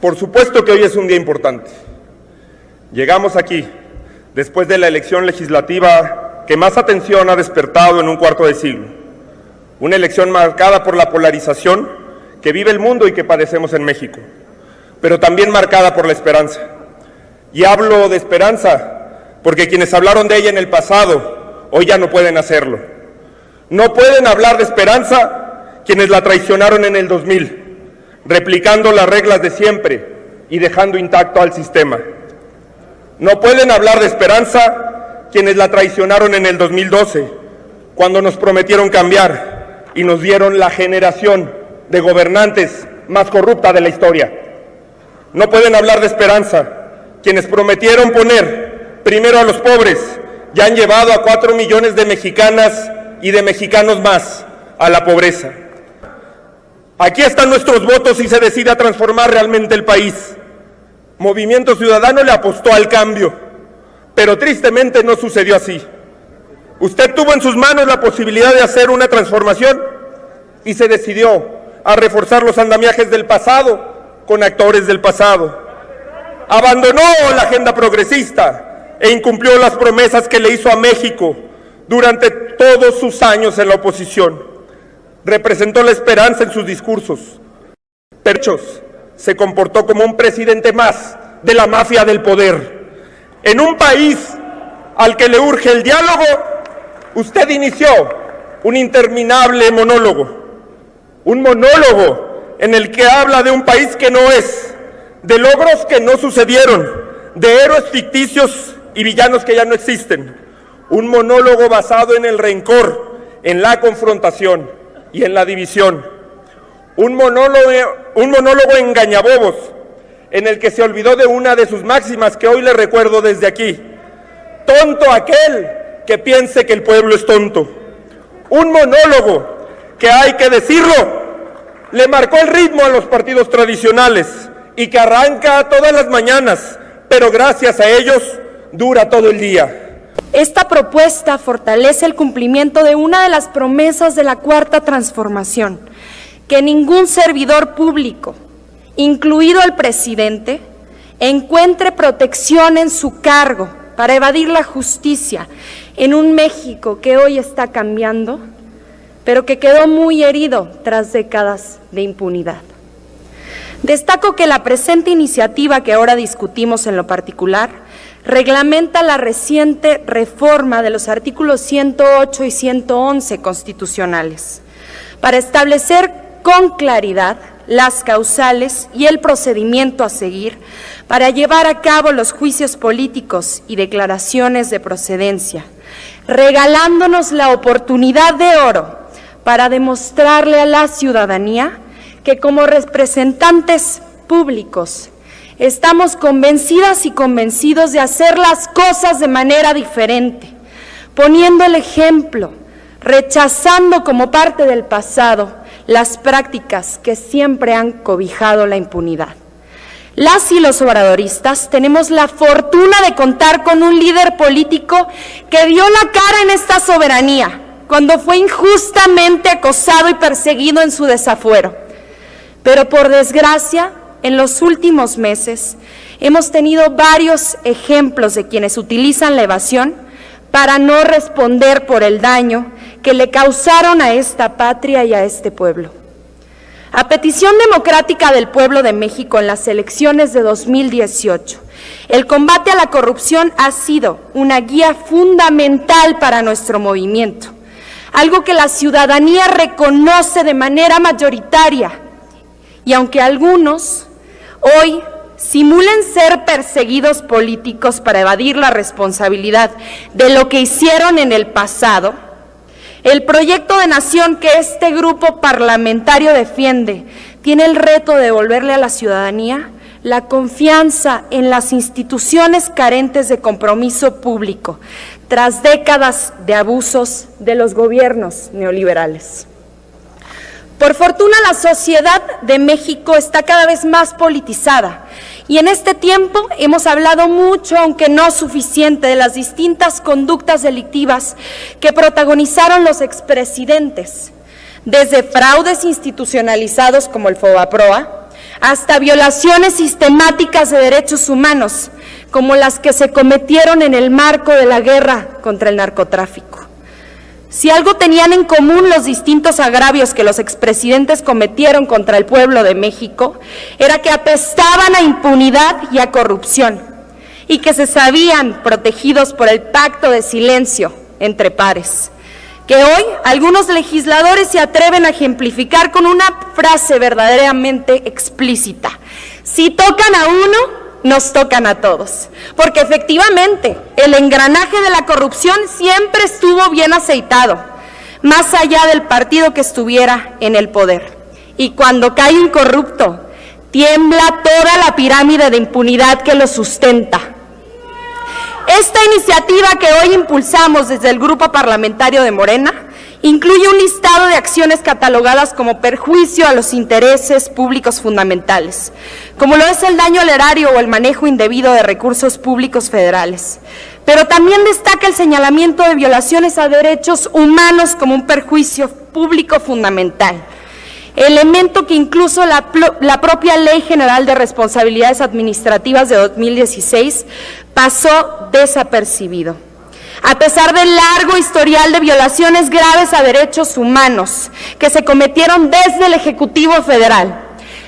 Por supuesto que hoy es un día importante. Llegamos aquí después de la elección legislativa que más atención ha despertado en un cuarto de siglo. Una elección marcada por la polarización que vive el mundo y que padecemos en México, pero también marcada por la esperanza. Y hablo de esperanza porque quienes hablaron de ella en el pasado, hoy ya no pueden hacerlo. No pueden hablar de esperanza quienes la traicionaron en el 2000, replicando las reglas de siempre y dejando intacto al sistema. No pueden hablar de esperanza quienes la traicionaron en el 2012, cuando nos prometieron cambiar y nos dieron la generación de gobernantes más corrupta de la historia. No pueden hablar de esperanza quienes prometieron poner primero a los pobres y han llevado a 4 millones de mexicanas y de mexicanos más a la pobreza. Aquí están nuestros votos si se decide a transformar realmente el país. Movimiento Ciudadano le apostó al cambio, pero tristemente no sucedió así. Usted tuvo en sus manos la posibilidad de hacer una transformación y se decidió a reforzar los andamiajes del pasado con actores del pasado. Abandonó la agenda progresista e incumplió las promesas que le hizo a México durante todos sus años en la oposición. Representó la esperanza en sus discursos, pero en hechos se comportó como un presidente más de la mafia del poder. En un país al que le urge el diálogo, usted inició un interminable monólogo. Un monólogo en el que habla de un país que no es, de logros que no sucedieron, de héroes ficticios y villanos que ya no existen. Un monólogo basado en el rencor, en la confrontación y en la división. Un monólogo engañabobos, en el que se olvidó de una de sus máximas que hoy le recuerdo desde aquí. Tonto aquel que piense que el pueblo es tonto. Un monólogo que, hay que decirlo, le marcó el ritmo a los partidos tradicionales y que arranca todas las mañanas, pero gracias a ellos dura todo el día. Esta propuesta fortalece el cumplimiento de una de las promesas de la Cuarta Transformación, que ningún servidor público, incluido el presidente, encuentre protección en su cargo para evadir la justicia en un México que hoy está cambiando, pero que quedó muy herido tras décadas de impunidad. Destaco que la presente iniciativa que ahora discutimos en lo particular reglamenta la reciente reforma de los artículos 108 y 111 constitucionales para establecer con claridad las causales y el procedimiento a seguir para llevar a cabo los juicios políticos y declaraciones de procedencia, regalándonos la oportunidad de oro para demostrarle a la ciudadanía que como representantes públicos estamos convencidas y convencidos de hacer las cosas de manera diferente, poniendo el ejemplo, rechazando como parte del pasado las prácticas que siempre han cobijado la impunidad. Las y los obradoristas tenemos la fortuna de contar con un líder político que dio la cara en esta soberanía cuando fue injustamente acosado y perseguido en su desafuero. Pero por desgracia, en los últimos meses hemos tenido varios ejemplos de quienes utilizan la evasión para no responder por el daño que le causaron a esta patria y a este pueblo. A petición democrática del pueblo de México en las elecciones de 2018, el combate a la corrupción ha sido una guía fundamental para nuestro movimiento, algo que la ciudadanía reconoce de manera mayoritaria, y aunque algunos hoy simulen ser perseguidos políticos para evadir la responsabilidad de lo que hicieron en el pasado, el proyecto de nación que este grupo parlamentario defiende tiene el reto de devolverle a la ciudadanía la confianza en las instituciones carentes de compromiso público, tras décadas de abusos de los gobiernos neoliberales. Por fortuna, la sociedad de México está cada vez más politizada y en este tiempo hemos hablado mucho, aunque no suficiente, de las distintas conductas delictivas que protagonizaron los expresidentes, desde fraudes institucionalizados como el Fobaproa, hasta violaciones sistemáticas de derechos humanos, como las que se cometieron en el marco de la guerra contra el narcotráfico. Si algo tenían en común los distintos agravios que los expresidentes cometieron contra el pueblo de México, era que apestaban a impunidad y a corrupción, y que se sabían protegidos por el pacto de silencio entre pares, que hoy algunos legisladores se atreven a ejemplificar con una frase verdaderamente explícita: si tocan a uno, nos tocan a todos, porque efectivamente el engranaje de la corrupción siempre estuvo bien aceitado, más allá del partido que estuviera en el poder. Y cuando cae un corrupto, tiembla toda la pirámide de impunidad que lo sustenta. Esta iniciativa que hoy impulsamos desde el Grupo Parlamentario de Morena incluye un listado de acciones catalogadas como perjuicio a los intereses públicos fundamentales, como lo es el daño al erario o el manejo indebido de recursos públicos federales. Pero también destaca el señalamiento de violaciones a derechos humanos como un perjuicio público fundamental, elemento que incluso la propia Ley General de Responsabilidades Administrativas de 2016 pasó desapercibido. A pesar del largo historial de violaciones graves a derechos humanos que se cometieron desde el Ejecutivo Federal,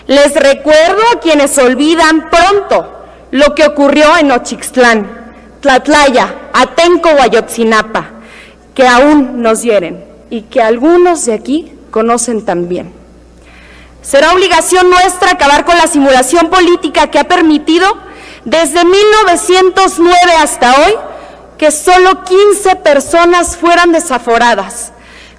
les recuerdo a quienes olvidan pronto lo que ocurrió en Nochixtlán, Tlatlaya, Atenco o Ayotzinapa, que aún nos hieren y que algunos de aquí conocen también. Será obligación nuestra acabar con la simulación política que ha permitido desde 1909 hasta hoy que solo 15 personas fueran desaforadas,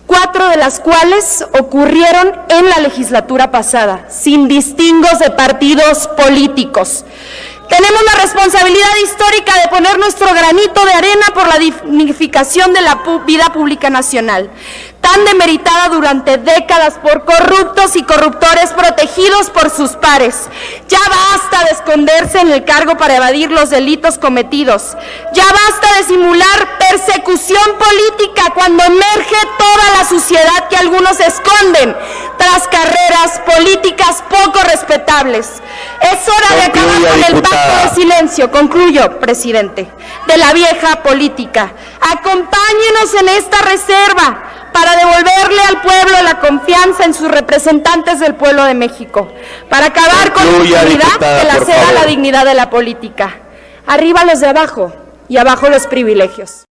4 de las cuales ocurrieron en la legislatura pasada, sin distingos de partidos políticos. Tenemos la responsabilidad histórica de poner nuestro granito de arena por la dignificación de la vida pública nacional, tan demeritada durante décadas por corruptos y corruptores protegidos por sus pares. Ya basta de esconderse en el cargo para evadir los delitos cometidos. Ya basta de simular persecución política cuando emerge toda la suciedad que algunos esconden tras carreras políticas poco respetables. Es hora de acabar con el pacto de silencio, concluyo, presidente, de la vieja política. Acompáñenos en esta reserva para devolverle al pueblo la confianza en sus representantes del pueblo de México, para acabar con la impunidad que lacera la dignidad de la política. Arriba los de abajo y abajo los privilegios.